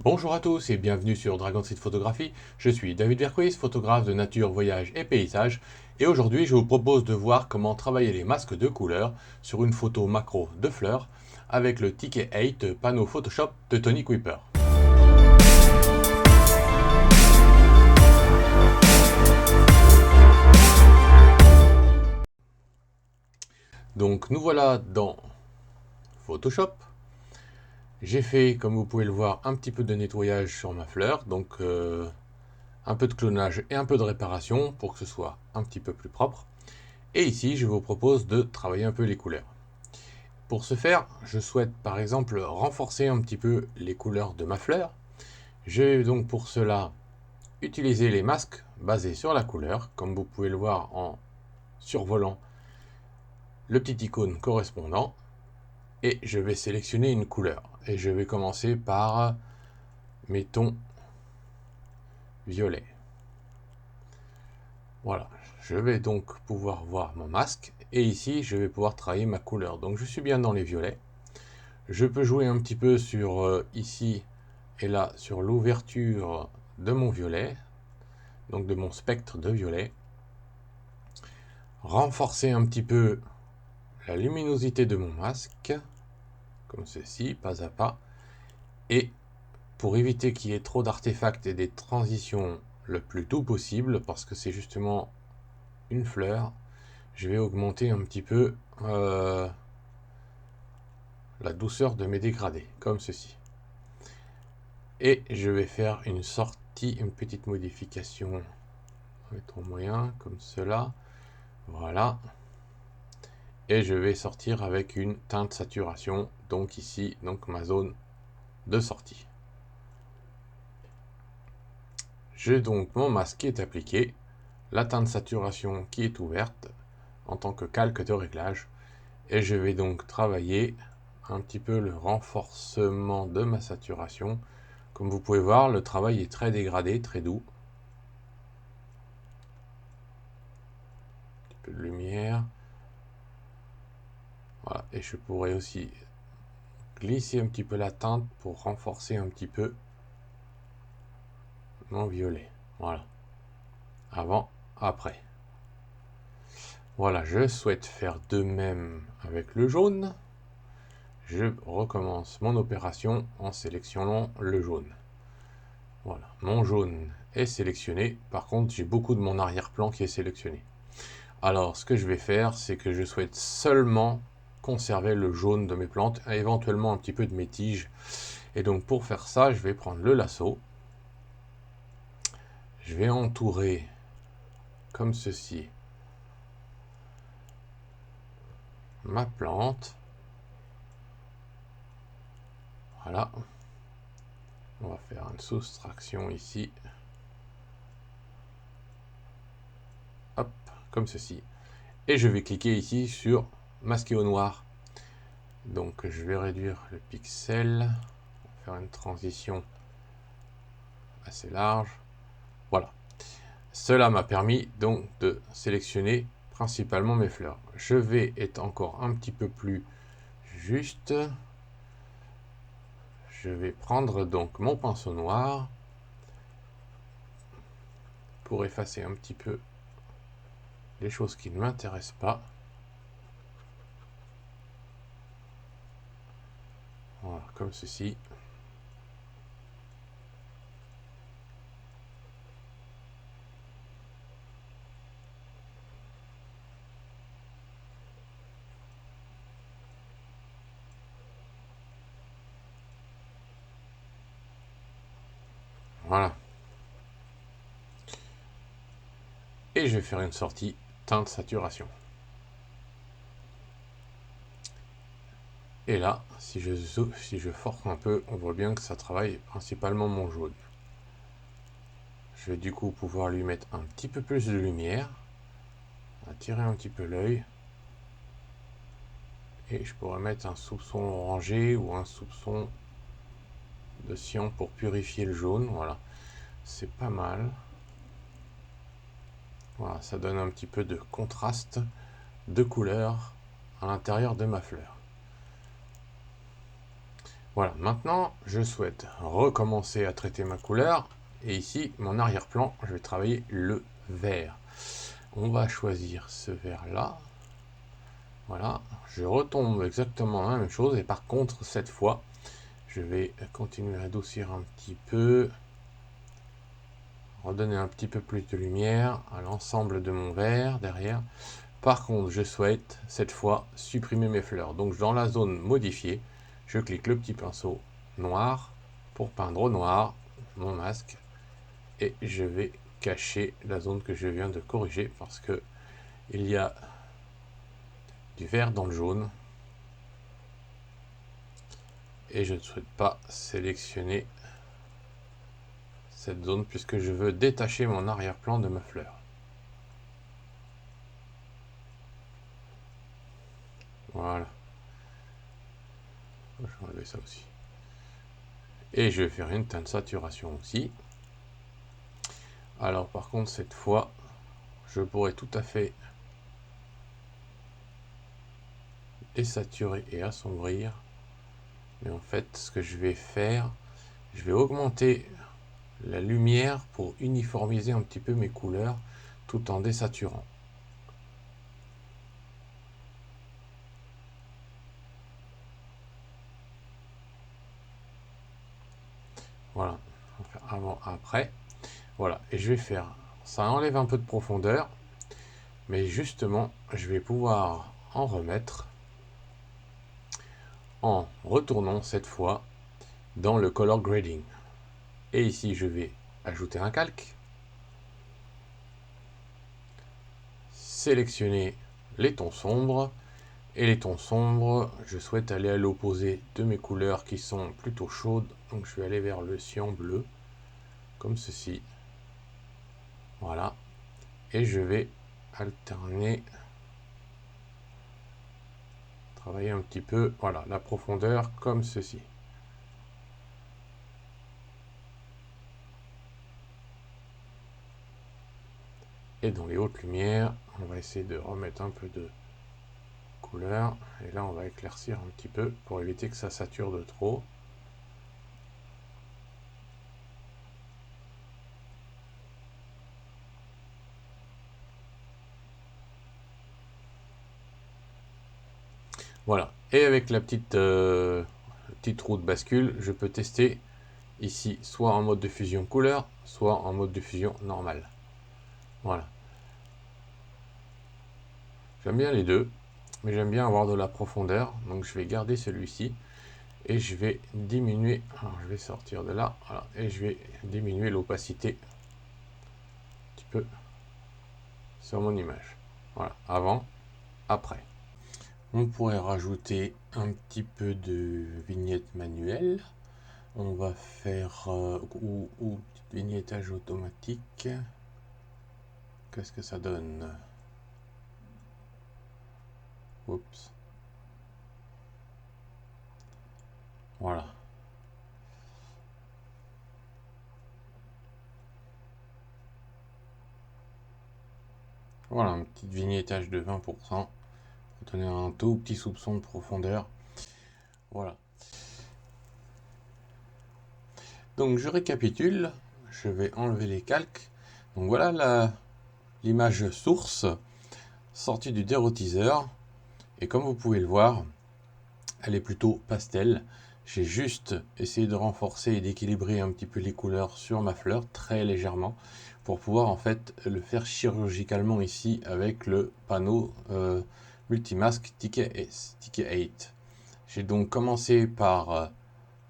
Bonjour à tous et bienvenue sur Dragon Street Photographie. Je suis David Verquis, photographe de nature, voyage et paysage. Et aujourd'hui, je vous propose de voir comment travailler les masques de couleurs sur une photo macro de fleurs avec le Ticket 8 panneau Photoshop de Tony Kuiper. Donc nous voilà dans Photoshop. J'ai fait, comme vous pouvez le voir, un petit peu de nettoyage sur ma fleur. Donc un peu de clonage et un peu de réparation pour que ce soit un petit peu plus propre. Et ici, je vous propose de travailler un peu les couleurs. Pour ce faire, je souhaite par exemple renforcer un petit peu les couleurs de ma fleur. Je vais donc pour cela utiliser les masques basés sur la couleur, comme vous pouvez le voir en survolant le petit icône correspondant. Et je vais sélectionner une couleur. Et je vais commencer par, mettons, violet. Voilà, je vais donc pouvoir voir mon masque. Et ici, je vais pouvoir travailler ma couleur. Donc je suis bien dans les violets. Je peux jouer un petit peu sur ici et là sur l'ouverture de mon violet, donc de mon spectre de violet. Renforcer un petit peu la luminosité de mon masque, comme ceci, pas à pas. Et pour éviter qu'il y ait trop d'artefacts et des transitions le plus doux possible, parce que c'est justement une fleur, je vais augmenter un petit peu la douceur de mes dégradés, comme ceci. Et je vais faire une sortie, une petite modification, mettre au moyen, comme cela. Voilà. Et je vais sortir avec une teinte saturation, donc ici, donc ma zone de sortie. J'ai donc mon masque qui est appliqué, la teinte saturation qui est ouverte en tant que calque de réglage, et je vais donc travailler un petit peu le renforcement de ma saturation. Comme vous pouvez voir, le travail est très dégradé, très doux. Un petit peu de lumière. Voilà. Et je pourrais aussi glisser un petit peu la teinte pour renforcer un petit peu mon violet. Voilà. Avant, après. Voilà, je souhaite faire de même avec le jaune. Je recommence mon opération en sélectionnant le jaune. Voilà, mon jaune est sélectionné. Par contre, j'ai beaucoup de mon arrière-plan qui est sélectionné. Alors, ce que je vais faire, c'est que je souhaite seulement conserver le jaune de mes plantes, et éventuellement un petit peu de mes tiges. Et donc, pour faire ça, je vais prendre le lasso. Je vais entourer comme ceci ma plante. Voilà. On va faire une soustraction ici. Hop, comme ceci. Et je vais cliquer ici sur masquer au noir. Donc je vais réduire le pixel, faire une transition assez large. Voilà. Cela m'a permis donc de sélectionner principalement mes fleurs. Je vais être encore un petit peu plus juste. Je vais prendre donc mon pinceau noir pour effacer un petit peu les choses qui ne m'intéressent pas. Voilà, comme ceci. Voilà. Et je vais faire une sortie teinte saturation. Et là, si je force un peu, on voit bien que ça travaille principalement mon jaune. Je vais du coup pouvoir lui mettre un petit peu plus de lumière, attirer un petit peu l'œil. Et je pourrais mettre un soupçon orangé ou un soupçon de cyan pour purifier le jaune. Voilà, c'est pas mal. Voilà, ça donne un petit peu de contraste de couleur à l'intérieur de ma fleur. Voilà, maintenant je souhaite recommencer à traiter ma couleur. Et ici, mon arrière-plan, je vais travailler le vert. On va choisir ce vert là. Voilà, je retombe exactement la même chose. Et par contre, cette fois, je vais continuer à adoucir un petit peu. Redonner un petit peu plus de lumière à l'ensemble de mon vert derrière. Par contre, je souhaite cette fois supprimer mes fleurs. Donc dans la zone modifiée, je clique le petit pinceau noir pour peindre au noir mon masque. Et je vais cacher la zone que je viens de corriger parce que il y a du vert dans le jaune. Et je ne souhaite pas sélectionner cette zone puisque je veux détacher mon arrière-plan de ma fleur. Voilà. Je vais enlever ça aussi. Et je vais faire une teinte saturation aussi. Alors par contre cette fois, je pourrais tout à fait désaturer et assombrir. Mais en fait, ce que je vais faire, je vais augmenter la lumière pour uniformiser un petit peu mes couleurs tout en désaturant. Voilà, on va faire avant, après. Voilà, et je vais faire, ça enlève un peu de profondeur, mais justement, je vais pouvoir en remettre en retournant cette fois dans le color grading. Et ici, je vais ajouter un calque, sélectionner les tons sombres. Et les tons sombres, je souhaite aller à l'opposé de mes couleurs qui sont plutôt chaudes. Donc je vais aller vers le cyan bleu, comme ceci. Voilà. Et je vais alterner, travailler un petit peu, voilà, la profondeur comme ceci. Et dans les hautes lumières, on va essayer de remettre un peu de couleur. Et là, on va éclaircir un petit peu pour éviter que ça sature de trop. Voilà. Et avec la petite roue de bascule, je peux tester ici soit en mode de fusion couleur, soit en mode de fusion normal. Voilà. J'aime bien les deux, mais j'aime bien avoir de la profondeur. Donc je vais garder celui-ci et je vais diminuer. Alors je vais sortir de là, voilà, et je vais diminuer l'opacité un petit peu sur mon image. Voilà, avant, après. On pourrait rajouter un petit peu de vignette manuelle. On va faire ou vignettage automatique. Qu'est-ce que ça donne? Oups. Voilà. Voilà, un petit vignettage de 20%. Pour donner un tout petit soupçon de profondeur. Voilà. Donc je récapitule. Je vais enlever les calques. Donc voilà l'image source sortie du dérotiseur. Et comme vous pouvez le voir, elle est plutôt pastel. J'ai juste essayé de renforcer et d'équilibrer un petit peu les couleurs sur ma fleur, très légèrement, pour pouvoir en fait le faire chirurgicalement ici avec le panneau multimasque Ticket 8. J'ai donc commencé par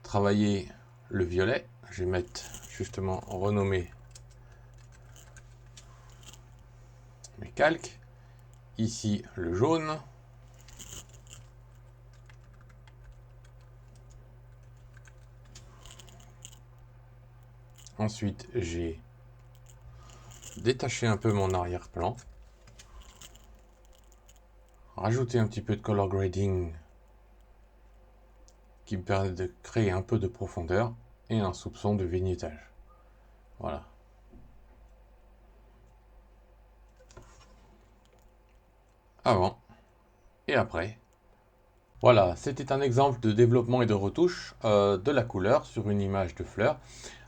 travailler le violet. Je vais mettre justement renommer mes calques. Ici le jaune. Ensuite j'ai détaché un peu mon arrière-plan. Rajouter un petit peu de color grading qui me permet de créer un peu de profondeur et un soupçon de vignettage. Voilà. Avant et après. Voilà, c'était un exemple de développement et de retouche de la couleur sur une image de fleur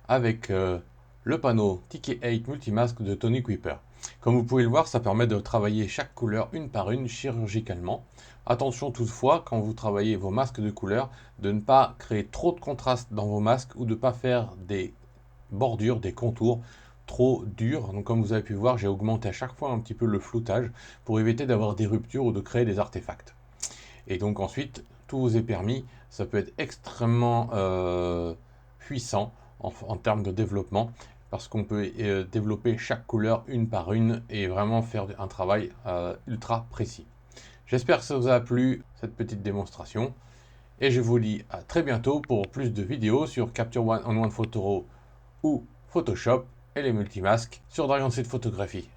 avec le panneau Ticket 8 Multimask de Tony Kuiper. Comme vous pouvez le voir, ça permet de travailler chaque couleur une par une chirurgicalement. Attention toutefois, quand vous travaillez vos masques de couleur, de ne pas créer trop de contraste dans vos masques ou de ne pas faire des bordures, des contours trop durs. Donc comme vous avez pu voir, j'ai augmenté à chaque fois un petit peu le floutage pour éviter d'avoir des ruptures ou de créer des artefacts. Et donc ensuite, tout vous est permis. Ça peut être extrêmement puissant en termes de développement parce qu'on peut développer chaque couleur une par une et vraiment faire un travail ultra précis. J'espère que ça vous a plu, cette petite démonstration. Et je vous dis à très bientôt pour plus de vidéos sur Capture One on One Photoro ou Photoshop et les multimasques sur Dragon Seed Photographie.